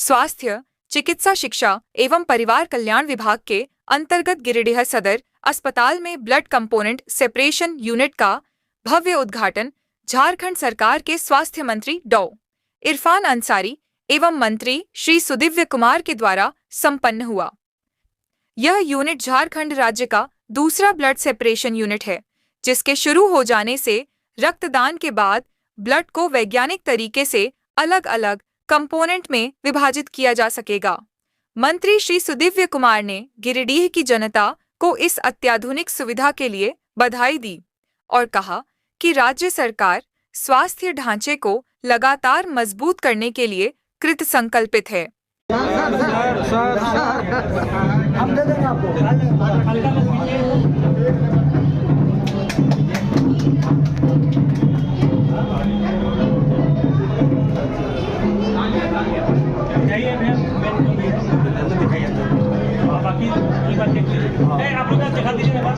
स्वास्थ्य, चिकित्सा शिक्षा एवं परिवार कल्याण विभाग के अंतर्गत गिरिडीह सदर अस्पताल में ब्लड कंपोनेंट सेपरेशन यूनिट का भव्य उद्घाटन झारखंड सरकार के स्वास्थ्य मंत्री डॉ. इरफान अंसारी एवं मंत्री श्री सुदिव्य कुमार के द्वारा संपन्न हुआ। यह यूनिट झारखंड राज्य का दूसरा ब्लड सेपरेशन यूनिट है, जिसके शुरू हो जाने से रक्तदान के बाद ब्लड को वैज्ञानिक तरीके से अलग अलग कंपोनेंट में विभाजित किया जा सकेगा। मंत्री श्री सुदिव्य कुमार ने गिरिडीह की जनता को इस अत्याधुनिक सुविधा के लिए बधाई दी और कहा कि राज्य सरकार स्वास्थ्य ढांचे को लगातार मजबूत करने के लिए कृत संकल्पित है। हम दे देंगे आपको।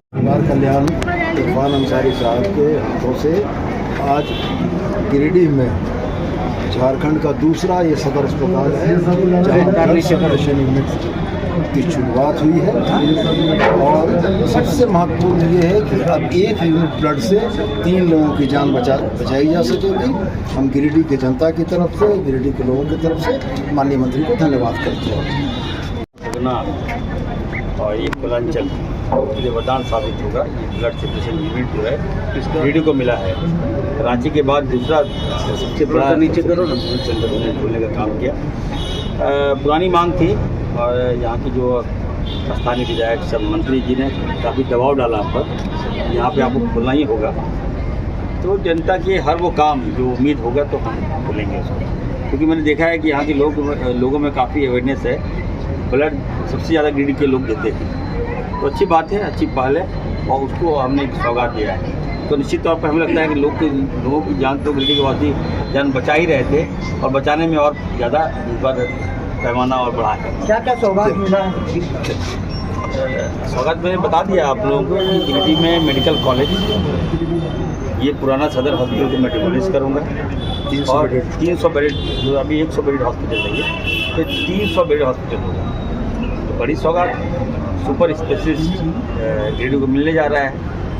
परिवार कल्याण इरफान अंसारी साहब के हाथों से आज गिरिडीह में झारखंड का दूसरा ये सदर अस्पताल है जहाँ ब्लड सेपरेशन यूनिट की शुरुआत हुई है। और सबसे महत्वपूर्ण ये है कि अब एक यूनिट ब्लड से 3 लोगों की जान बचाई जा सकेगी। हम गिरिडीह की जनता की तरफ से, गिरिडीह के लोगों की तरफ से माननीय मंत्री को धन्यवाद करते हैं। और ये पूर्वांचल ये वरदान साबित होगा। ये ब्लड सेपरेशन यूनिट जो है गिरिडीह को मिला है। रांची के बाद दूसरा सबसे बड़ा नीचे सेंटर ने खोलने का काम किया। पुरानी मांग थी और यहाँ की जो स्थानीय विधायक सब मंत्री जी ने काफ़ी दबाव डाला हम पर, यहाँ पे आपको खोलना ही होगा। तो जनता के हर वो काम जो उम्मीद होगा तो हम खोलेंगे उसको, क्योंकि मैंने देखा है कि यहाँ के लोगों में काफ़ी अवेयरनेस है। ब्लड सबसे ज़्यादा गिरिडीह के लोग देते हैं, तो अच्छी बात है, अच्छी पहल है और उसको हमने एक सौगात दिया है। तो निश्चित तौर पर हमें लगता है कि लोगों की जान तो गिरिडीह के वासी जान बचा ही रहे थे और बचाने में और ज़्यादा इस बार पैमाना और बढ़ा है। क्या क्या सौगात मिला है? सौगात मैंने बता दिया आप लोगों को कि गिरिडीह में मेडिकल कॉलेज, ये पुराना सदर हॉस्पिटल को मैं डिमोलिश करूँगा और 300 बेड, जो अभी 100 बेड हॉस्पिटल है, तो 300 बेड हॉस्पिटल होगा। तो बड़ी सौगात सुपर स्पेशलिस्ट गिरिडीह को मिलने जा रहा है।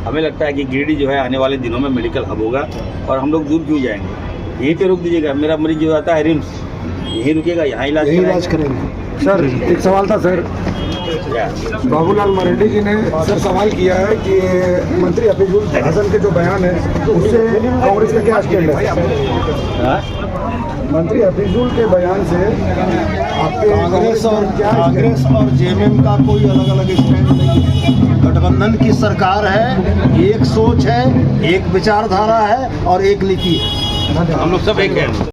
हमें लगता है कि गिरिडीह जो है आने वाले दिनों में मेडिकल हब होगा और हम लोग दूर क्यों जाएंगे, यहीं पे रुक दीजिएगा। मेरा मरीज जो आता है रिम्स, यहीं रुकेगा, यहाँ इलाज करेंगे। सर एक सवाल था सर, बाबूलाल मरांडी जी ने सर सवाल किया है कि मंत्री हफीजुल हसन के जो बयान है उससे कांग्रेस का क्या स्टैंड है? मंत्री हफीजुल के बयान से आपके कांग्रेस और जेएमएम का कोई अलग अलग स्टैंड नहीं है। गठबंधन की सरकार है, एक सोच है, एक विचारधारा है और एक नीति है। हम लोग सब एक हैं।